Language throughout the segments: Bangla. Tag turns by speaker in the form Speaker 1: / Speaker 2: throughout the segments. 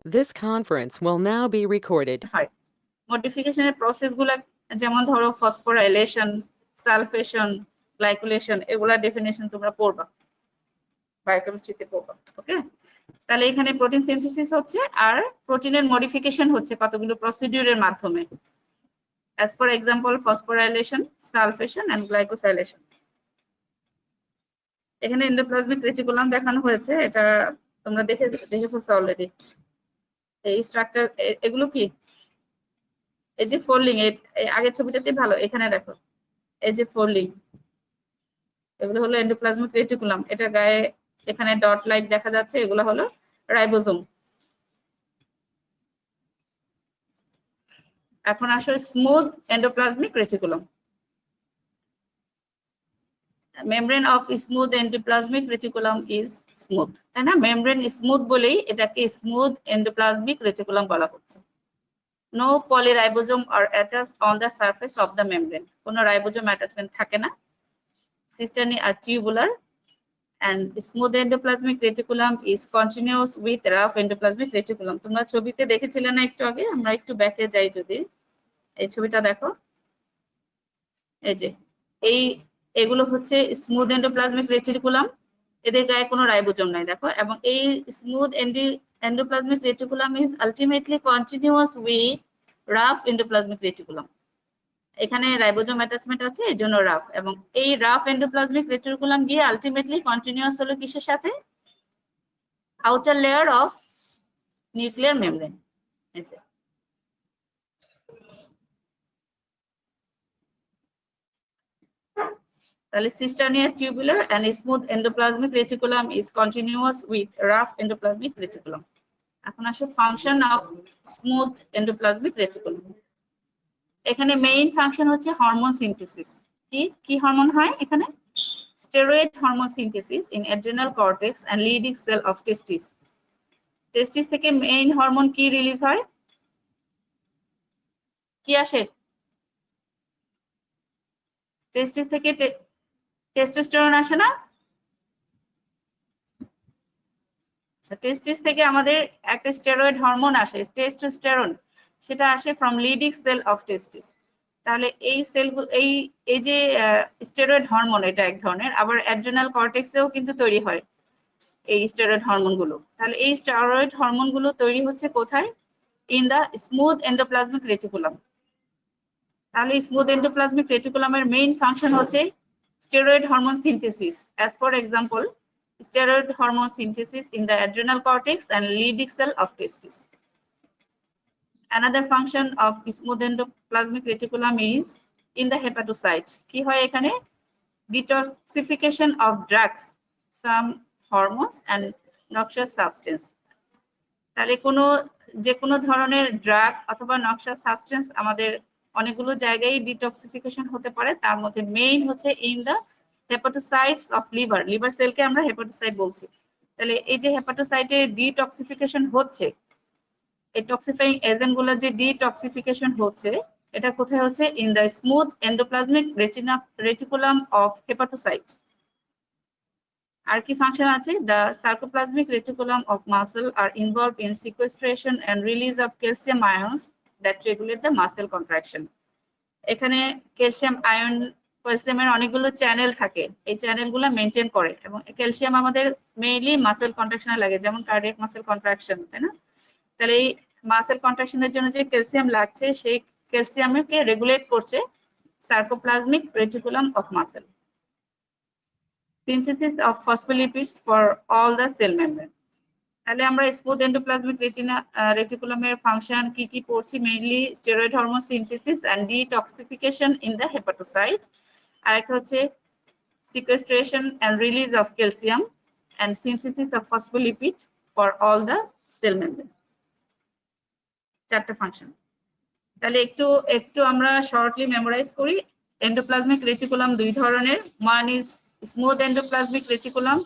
Speaker 1: This conference will now be recorded.
Speaker 2: হয় মডিফিকেশনের প্রসেসগুলো যেমন ধরো ফসফোরাইলেশন, সালফেশন, গ্লাইকোলেশন, এগুলা ডেফিনেশন তোমরা পড়বা, বায়োকেমিস্ট্রিতে পড়বা। ওকে, তাহলে এখানে প্রোটিন সিনথেসিস হচ্ছে আর প্রোটিনের মডিফিকেশন হচ্ছে কতগুলো প্রসিডিউরের মাধ্যমে। as for example phosphorylation, sulfation and glycosylation। এখানে এন্ডোপ্লাজমিক রেটিকুলাম দেখানো হয়েছে, এটা তোমরা দেখে ফেলছো অলরেডি। এই স্ট্রাকচার এগুলো কি, এই যে ফোল্ডিং, এই আগের ছবিটাতে ভালো, এখানে দেখো এই যে ফোল্ডিং, এগুলো হলো এন্ডোপ্লাজমিক রেটিকুলাম। এটা গায়ে এখানে ডট লাইক দেখা যাচ্ছে, এগুলো হলো রাইবোজোম। এখন আসলে smooth endoplasmic reticulum. Membrane of smooth endoplasmic reticulum is smooth, তাই না? মেমব্রেন স্মুথ বলেই এটাকে স্মুথ এন্ডোপ্লাজমিক রেটিকুলাম বলা হচ্ছে। No polyribosome are attached on the surface of the membrane, কোনো রাইবোজোম অ্যাটাচমেন্ট থাকে না। Cisternae are tubular and smooth endoplasmic reticulum is continuous with rough endoplasmic reticulum। তোমরা ছবিতে দেখেছিলে না একটু আগে? আমরা একটু ব্যাকে যাই, যদি এই ছবিটা দেখো, এই যে এগুলো হচ্ছে স্মুথ এন্ডোপ্লাজমিক রেটিকুলাম, এদের গায়ে কোনো রাইবোজোম নাই দেখো। এবং এই smooth endoplasmic reticulum is ultimately continuous with rough endoplasmic reticulum. এখানে রাইবোজোম অ্যাটাচমেন্ট আছে, এই জন্য রাফ। এবং এই রাফ এন্ডোপ্লাজমিক রেটিকুলাম গিয়ে আলটিমেটলি কন্টিনিউয়াস হলো কিসের সাথে? Outer layer of nuclear membrane. তাহলে cisternia tubular and smooth endoplasmic reticulum is continuous with rough endoplasmic reticulum। এখন আসে function of smooth endoplasmic reticulum. এখানে মেইন ফাংশন হচ্ছে হরমোন সিনথেসিস। কি হরমোন হয় এখানে? Steroid hormone synthesis in adrenal cortex and Leydig cell of testis. Testis থেকে মেইন হরমোন কি রিলিজ হয়? কি আসে? টেস্টিস থেকে টেস্টোস্টেরন আসে না? টেস্টিস থেকে আমাদের একটা স্টেরয়েড হরমোন আসে, টেস্টোস্টেরন, সেটা আসে ফ্রম লিডিং সেল অফ টেস্টিস। তাহলে এই সেলগুলো, এই যে স্টেরয়েড হরমোন, এটা এক ধরনের, আবার অ্যাড্রেনাল কর্টেক্সেও কিন্তু তৈরি হয় এই স্টেরয়েড হরমোনগুলো। তাহলে এই স্টেরয়েড হরমোনগুলো তৈরি হচ্ছে কোথায়? In the smooth endoplasmic reticulum. তাহলে স্মুথ এন্ডোপ্লাজমিক রেটিকুলামের মেইন ফাংশন হচ্ছে steroid hormone synthesis. As for example steroid hormone synthesis in the adrenal cortex and Leydig cell of testis. Another function of smooth endoplasmic reticulum is in the hepatocyte. কি হয় এখানে? Detoxification of drugs, some hormones and noxious substance। তাহলে যে কোনো ধরনের ড্রাগ অথবা নক্সাস সাবস্টেন্স আমাদের অনেকগুলো জায়গায় ডিটক্সিফিকেশন হতে পারে, তার মধ্যে মেইন হচ্ছে in the hepatocytes of liver. Liver সেলকে আমরা হেপাটোসাইট বলছি। তাহলে এই যে হেপাটোসাইটের ডিটক্সিফিকেশন হচ্ছে, এই টক্সিফাইং এজেন্ট গুলো যে ডিটক্সিফিকেশন হচ্ছে, এটা কোথায় হচ্ছে? In the smooth endoplasmic reticulum of hepatocyte. আর কি ফাংশন আছে? The sarcoplasmic reticulum of muscle are involve in sequestration and release of calcium ions that regulate the muscle contraction. এখানে ক্যালসিয়াম আয়ন, ক্যালসিয়ামের অনেকগুলো চ্যানেল থাকে, এই চ্যানেলগুলো মেনটেন করে। এবং ক্যালসিয়াম আমাদের মেইনলি মাসেল কন্ট্রাকশনে লাগে, যেমন কার্ডিয়াক মাসেল কন্ট্রাকশন, তাই না? তাহলে এই মাসেল কন্ট্রাকশনের জন্য যে ক্যালসিয়াম লাগছে, সেই ক্যালসিয়ামকে রেগুলেট করছে sarcoplasmic reticulum of muscle. Synthesis of phospholipids for all the cell membrane। তাহলে আমরা স্মুথ এন্ডোপ্লাজমিক রেটিকুলামের ফাংশন কি পড়ছি? Mainly steroid hormone synthesis and detoxification in the hepatocyte. আর একটা হচ্ছে sequestration and release of calcium and synthesis of phospholipid for all the cell membrane. চারটা ফাংশন। তাহলে একটু আমরা শর্টলি মেমোরাইজ করি। এন্ডোপ্লাজমিক রেটিকুলাম দুই ধরনের। One is smooth endoplasmic reticulum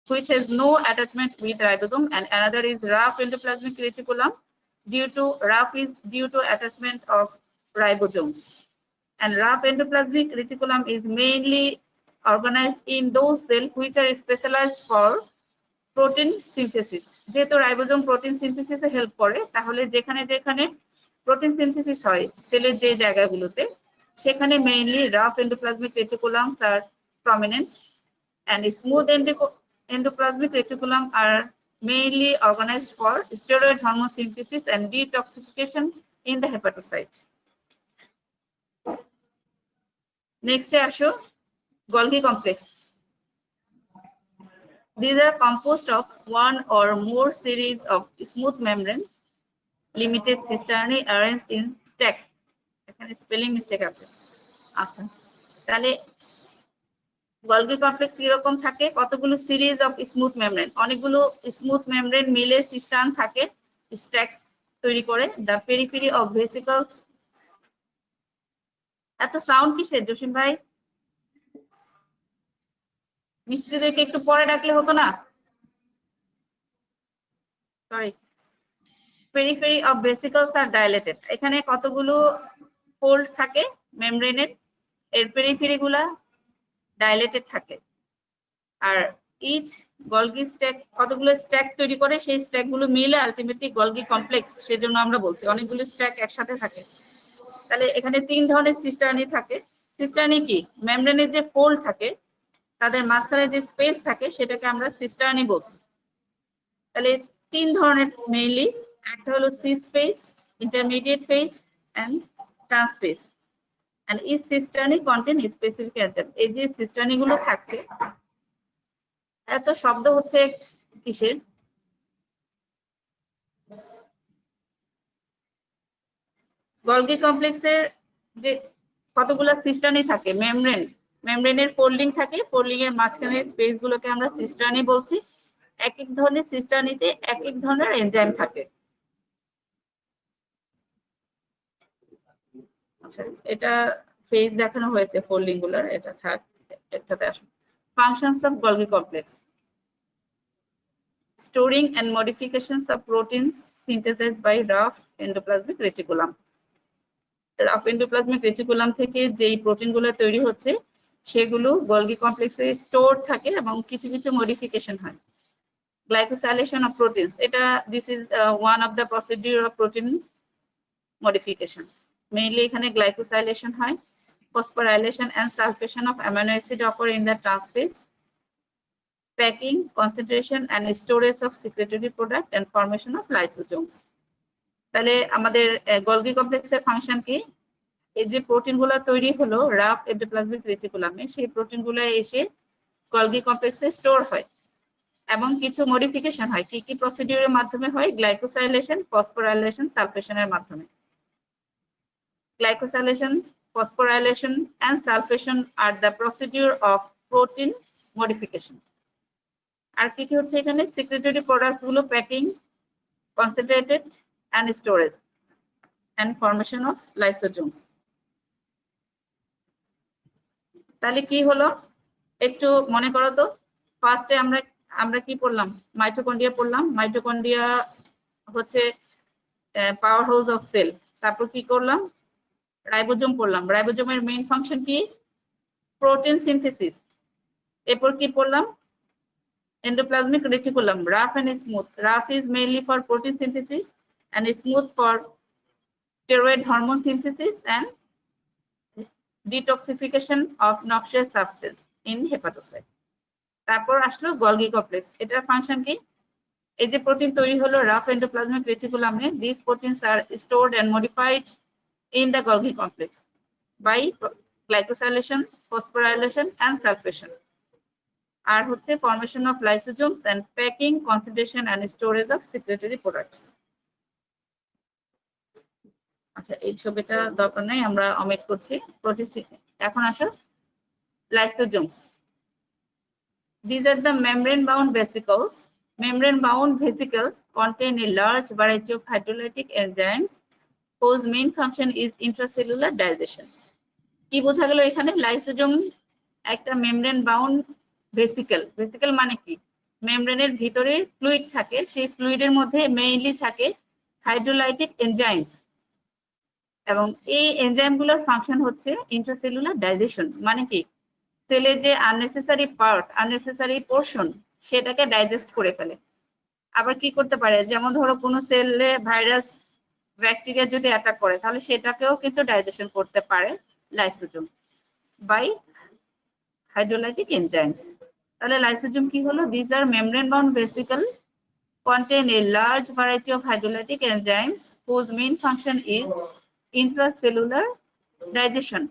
Speaker 2: which has no attachment with ribosome, and another is rough endoplasmic reticulum is due to attachment of ribosomes. And rough endoplasmic reticulum is mainly organized in those cells which are specialized for protein synthesis, যেহেতু রাইবোজোম প্রোটিন সিনথেসিসে হেল্প করে, তাহলে যেখানে যেখানে প্রোটিন সিনথেসিস হয় সেলের যে জায়গাগুলোতে, সেখানে mainly rough endoplasmic reticulums are prominent, and smooth endoplasmic reticulum are mainly organized for steroid hormone synthesis and detoxification in the hepatocyte. Next আসো Golgi complex. These are composed of one or more series of smooth membrane limited cisternae arranged in stacks. এখানে স্পেলিং মিস্টেক আছে। আচ্ছা, তাহলে গলগি কমপ্লেক্স এরকম থাকে, কতগুলো সিরিজ অফ স্মুথ মেমব্রেন, অনেকগুলো স্মুথ মেমব্রেন মিলে সিস্টান থাকে, স্ট্যাক্স তৈরি করে। The periphery of vesicle. এত সাউন্ড কিসের জসিম ভাই? মিস্ত্রিদেরকে একটু পরে ডাকলে হতো না? Sorry. Periphery of vesicles are dilated. এখানে কতগুলো ফোল্ড থাকে মেমব্রেনের, এর পেরিফেরি গুলা ডাইলেটেড থাকে। আর ইচ গলগি স্ট্যাক কতগুলো স্ট্যাক তৈরি করে, সেই স্ট্যাক গুলো মিলে আলটিমেটলি গলগি কমপ্লেক্স, সেজন্য আমরা বলছি অনেকগুলো স্ট্যাক একসাথে থাকে। তাহলে এখানে 3 ধরনের সিস্টার্নি থাকে। সিস্টার্নি কি? মেমব্রেনের যে ফোল্ড থাকে তাদের মাঝখানে যে স্পেস থাকে সেটাকে আমরা সিস্টার্নি বলছি। তাহলে 3 ধরনের মেইনলি, একটা হলো cis face, intermediate face and trans face. And each cisternae contain specific enzyme. এই যে সিস্টার্নি গুলো থাকছে, এত শব্দ হচ্ছে কিসের? গলগি কমপ্লেক্সের যে কতগুলো সিস্টার্নি থাকে, মেমব্রেনের ফোল্ডিং থাকে, ফোল্ডিং এর মাঝখানে স্পেস গুলোকে আমরা সিস্টার্নি বলছি। এক এক ধরনের সিস্টার্নিতে এক এক ধরনের এনজাইম থাকে। আচ্ছা, এটা ফেজ দেখানো হয়েছে ফোল্ডিং গুলোর, এটা থাক, একটাতে আসুন। Functions of Golgi complex: storing and modifications of proteins synthesized by rough endoplasmic reticulum. Rough endoplasmic reticulum থেকে যেই প্রোটিনগুলো তৈরি হচ্ছে সেগুলো গলগি কমপ্লেক্সে স্টোর থাকে এবং কিছু কিছু মডিফিকেশন হয়। গ্লাইকোসাইলেশন অফ প্রোটিনস, এটা this is one of the procedure of protein modification. Mainly এখানে গ্লাইকোসাইলেশন হয়, phosphorylation and sulfation of amino acid occur in the trans face, packing, concentration and storage of secretory product and formation of lysosomes. তাহলে আমাদের গলগি কমপ্লেক্সের ফাংশন কি? এই যে প্রোটিনগুলো তৈরি হলো রাফ এন্ডোপ্লাজমিক রেটিকুলামে, সেই প্রোটিনগুলো এসে গলগি কমপ্লেক্সে স্টোর হয় এবং কিছু মডিফিকেশন হয়। কি কি প্রসিডিউরের মাধ্যমে হয়? গ্লাইকোসাইলেশন, ফসফোরাইলেশন, সালফেশনের মাধ্যমে। গ্লাইকোসাইলেশন, phosphorylation and sulfation are the procedure of protein modification. আর কি কি হচ্ছে এখানে? সিক্রেটরি প্রোডাক্টস গুলো packing, concentrated and storage and formation of lysosomes. তাহলে কি হলো একটু মনে করো তো। ফার্স্টে আমরা কি পড়লাম? মাইটোকন্ড্রিয়া পড়লাম। মাইটোকন্ড্রিয়া হচ্ছে পাওয়ার হাউস অফ সেল। তারপর কি করলাম? রাইবোজোম পড়লাম। রাইবোজোমের মেইন ফাংশন কি? Protein synthesis. এরপর কি পড়লাম? endoplasmic reticulum, rough and smooth. Rough is mainly for protein synthesis and smooth for steroid hormone synthesis and detoxification of noxious substance in hepatocyte. তারপর আসলো গলগি কমপ্লেক্স। এটার ফাংশন কি? এই যে প্রোটিন তৈরি হলো রাফ এন্ডোপ্লাজমিক রেটিকুলামে, these proteins are stored and modified in the Golgi complex by glycosylation, phosphorylation and sulfation. আর হচ্ছে formation of lysosomes and packing, concentration and storage of secretory products. আচ্ছা, এই ছবিটা দরকার নাই, আমরা অমিট করছি। এখন আসো লাইসোজোমস। These are the membrane-bound vesicles. Membrane-bound vesicles contain a large variety of hydrolytic enzymes whose main function is intracellular digestion. কি বোঝা গেল এখানে? লাইসোজোম একটা মেমব্রেন-বাউন্ড ভেসিকেল। ভেসিকেল মানে কি? মেমব্রেনের ভিতরে ফ্লুইড থাকে, সেই ফ্লুইডের মধ্যে মেইনলি থাকে হাইড্রোলাইটিক এনজাইমস, এবং এই এনজাইমগুলোর ফাংশন হচ্ছে ইন্ট্রাসেলুলার ডাইজেশন। মানে কি? সেলের যে আননেসেসারি পার্ট, আননেসেসারি পোর্শন, সেটাকে ডাইজেস্ট করে ফেলে। আবার কি করতে পারে, যেমন ধরো কোনো সেলে ভাইরাস ব্যাকটেরিয়া যদি অ্যাটাক করে তাহলে সেটাকেও কিন্তু ডাইজেশন করতে পারে লাইসোজোম বাই হাইড্রোলাইটিক এনজাইমস। তাহলে লাইসোজোম কি হলো, this are membrane bound vesicle contain a large variety of hydrolytic enzymes whose main function is intracellular digestion.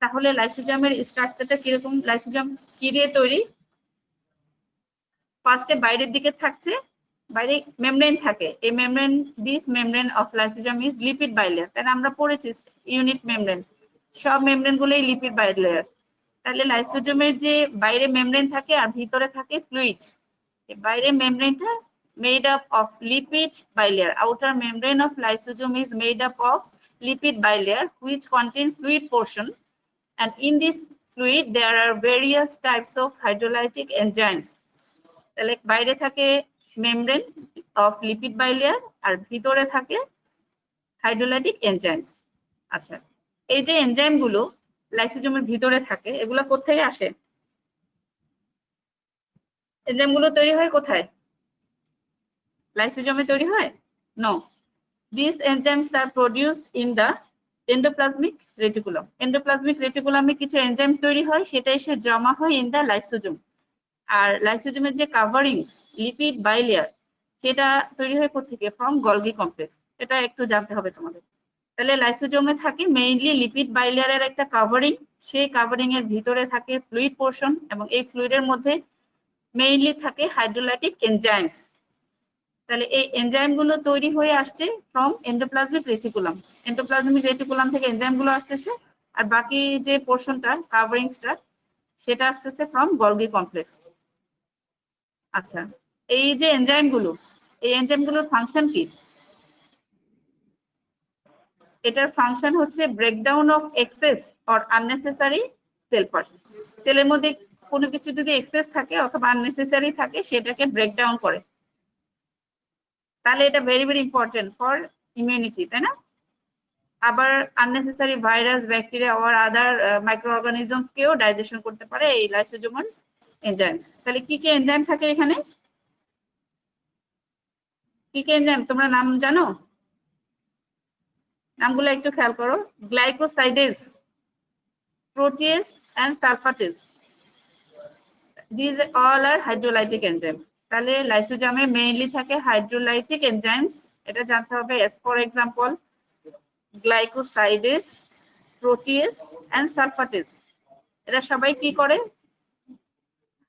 Speaker 2: তাহলে লাইসোজোমের স্ট্রাকচারটা কিরকম, লাইসোজোম কি দিয়ে তৈরি, ফার্স্টে বাইরের দিকে থাকছে, বাইরে মেমব্রেন থাকে, এই membrane, this membrane of lysosome is lipid bilayer. তাহলে আমরা পড়েছি ইউনিট মেমব্রেন, সব মেমব্রেন গুলোই লিপিড বাইলেয়ার। তাহলে লাইসোজোমের যে বাইরে মেমব্রেন থাকে আর ভিতরে থাকে ফ্লুইড, বাইরে মেমব্রেনটা made up of lipid bilayer. Outer membrane of lysosome is made up of lipid bilayer which contain fluid portion, and in this fluid there are various types of hydrolytic enzymes. তাহলে বাইরে থাকে মেমব্রেন অফ লিপিড বাইলেয়ার আর ভিতরে থাকে হাইড্রোলাইটিক এনজাইমস। আচ্ছা, এই যে এনজাইম গুলো লাইসোজোমের ভিতরে থাকে এগুলো কোথা থেকে আসে, এনজাইম গুলো তৈরি হয় কোথায়, লাইসোজোমে তৈরি হয়? No, this enzymes are produced in the endoplasmic reticulum. Endoplasmic রেটিকুলামে কিছু এনজাইম তৈরি হয়, সেটা এসে জমা হয় ইন দ্য লাইসোজোম। আর লাইসোজোমের যে কাভারিংস লিপিড বাইলেয়ার সেটা তৈরি হয় কোথেকে, ফ্রম গলগি কমপ্লেক্স। এটা একটু জানতে হবে তোমাদের। তাহলে লাইসোজোমে থাকে মেইনলি লিপিড বাইলেয়ারের একটা কাভারিং, সেই কাভারিং এর ভিতরে থাকে ফ্লুইড পোর্শন এবং এই ফ্লুইডের মধ্যে মেইনলি থাকে হাইড্রোলাইটিক এনজাইমস। তাহলে এই এনজাইম গুলো তৈরি হয়ে আসছে from endoplasmic reticulum, endoplasmic reticulum থেকে এনজাইম গুলো আসতেছে, আর বাকি যে পোর্শনটা কাভারিংসটা সেটা আসতেছে ফ্রম গলগি কমপ্লেক্স। আচ্ছা, এই যে এনজাইম গুলো, এই এনজাইম গুলোর ফাংশন কি, এটার ফাংশন হচ্ছে breakdown of excess or unnecessary cell parts. সেলের মধ্যে কোনো কিছু যদি এক্সেস থাকে অথবা আননেসেসারি থাকে সেটাকে ব্রেকডাউন করে। তাহলে এটা very very important for immunity, তাই না? আবার unnecessary virus bacteria or other micro organisms কেও ডাইজেশন করতে পারে এই লাইসোজোমাল এনজাইমস। তাহলে কি কি এনজাইম থাকে এখানে, কি কি এনজাইম তোমরা নাম জানো? নামগুলো একটু খেয়াল করো, glycosidase, protease and sulfatase, these all are hydrolytic enzymes. তাহলে লাইসোজোমে মেইনলি থাকে হাইড্রোলাইটিক এনজাইমস, এটা জানতে হবে। As for example glycosidase, protease and sulfatase, এরা সবাই কি করে,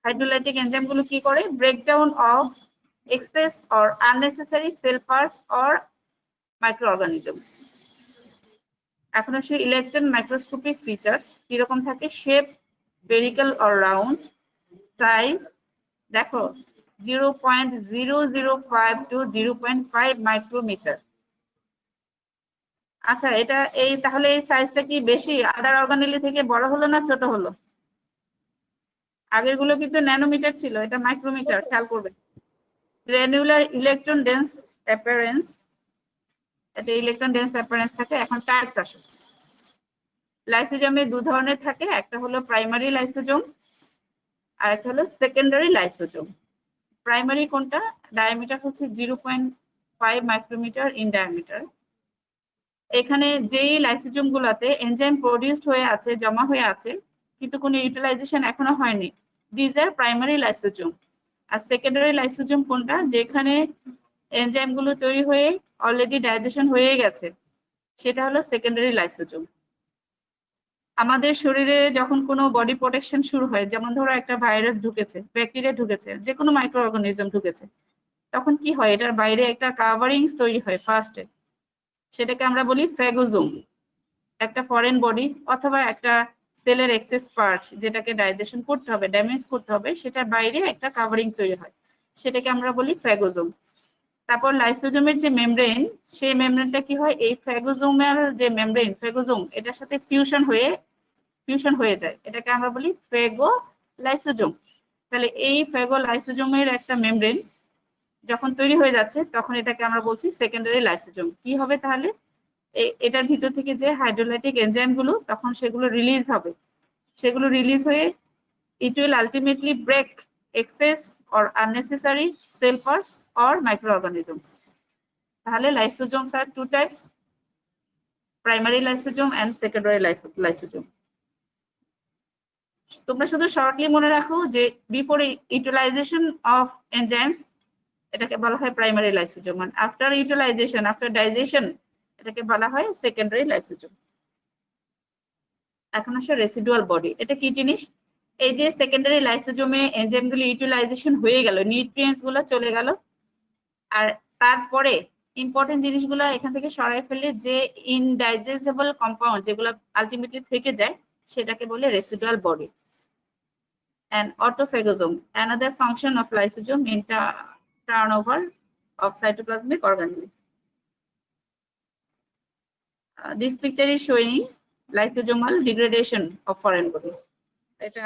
Speaker 2: হাইড্রোলাইটিক এনজাইম গুলো কি করে, breakdown of excess or unnecessary cell parts or micro organisms. এখন আসে ইলেকট্রন মাইক্রোস্কোপিক ফিচার্স কিরকম থাকে, shape spherical or round, size দেখো 0.005 to 0.5 মাইক্রোমিটার। আচ্ছা, এটা এই তাহলে এই সাইজটা কি বেশি আদার অর্গানেলি থেকে বড় হলো না ছোট হলো? আগের গুলো কিন্তু ন্যানোমিটার ছিল, এটা মাইক্রোমিটার, খেয়াল করবে। গ্র্যানুলার ইলেকট্রন ডেন্স অ্যাপিয়ারেন্স, এটা ইলেকট্রন ডেন্স অ্যাপিয়ারেন্স থাকে। এখন টাইপস আসে, লাইসোজোমে দু ধরনের থাকে, একটা হলো প্রাইমারি লাইসোজোম আর একটা হলো সেকেন্ডারি লাইসোজোম। প্রাইমারি কোনটা, ডায়ামিটার হচ্ছে 0.5 মাইক্রোমিটার ইন ডায়ামিটার। এখানে যেই লাইসোজোম গুলাতে এনজাইম প্রডিউসড হয়ে আছে, জমা হয়ে আছে, কিন্তু কোনো ইউটিলাইজেশন এখনো হয়নি, দিজ আর প্রাইমারি লাইসোজোম। আর সেকেন্ডারি লাইসোজোম কোনটা, যেখানে এনজাইম গুলো তৈরি হয়ে অলরেডি ডাইজেশন হয়ে গেছে, সেটা হলো সেকেন্ডারি লাইসোজোম। আমাদের শরীরে যখন কোনো বডি প্রোটেকশন শুরু হয়, যেমন ধরো একটা ভাইরাস ঢুকেছে, ব্যাকটেরিয়া ঢুকেছে, যে কোনো মাইক্রো অর্গানিজম ঢুকেছে, তখন কি হয়, এটার বাইরে একটা কাভারিংস তৈরি হয় ফার্স্টে, সেটাকে আমরা বলি ফ্যাগোজোম। একটা ফরেন বডি অথবা একটা সেলের এক্সেস পার্ট যেটাকে ডাইজেশন করতে হবে, ড্যামেজ করতে হবে, সেটার বাইরে একটা কাভারিং তৈরি হয়, সেটাকে আমরা বলি ফ্যাগোজোম। তারপর লাইসোজোমের যে মেমব্রেন, সেই মেমব্রেনটা কি হয়, এই ফ্যাগোজোমের যে মেমব্রেন, ফ্যাগোজোম, এটার সাথে ফিউশন হয়ে যায়, এটাকে আমরা বলি ফ্যাগো লাইসোজোম। তাহলে এই ফ্যাগো লাইসোজোমের একটা মেমব্রেন যখন তৈরি হয়ে যাচ্ছে তখন এটাকে আমরা বলছি সেকেন্ডারি লাইসোজোম। কি হবে তাহলে, এটার ভিতর থেকে যে হাইড্রোলাইটিক এনজাইম গুলো তখন সেগুলো রিলিজ হবে, সেগুলো রিলিজ হয়ে it will ultimately break excess or unnecessary cell parts or microorganisms. তাহলে lysosomes are two types, primary lysosome and secondary lysosome. তোমরা শুধু শর্টলি মনে রাখো যে বিফোর ইউটিলাইজেশন অফ এনজাইমস এটাকে বলা হয় প্রাইমারি লাইসোজোম, আর আফটার ইউটিলাইজেশন, আফটার ডাইজেশন এটাকে বলা হয় সেকেন্ডারি লাইসোজোম। এখন আসলে রেসিডুয়াল বডি, এটা কি জিনিস? এই যে সেকেন্ডারি লাইসোজোমে এনজাইমগুলো ইউটিলাইজেশন হয়ে গেল, নিউট্রিয়েন্টস গুলো চলে গেল, আর তারপরে ইম্পর্টেন্ট জিনিসগুলো এখান থেকে সরাই ফেললে যে ইনডাইজেস্টেবল কম্পাউন্ড যেগুলো আলটিমেটলি থেকে যায় সেটাকে বলে residual body. And autophagosome, another function of lysosome in turnover of cytoplasmic organelle. This picture is showing lysosomal degradation of foreign body. এটা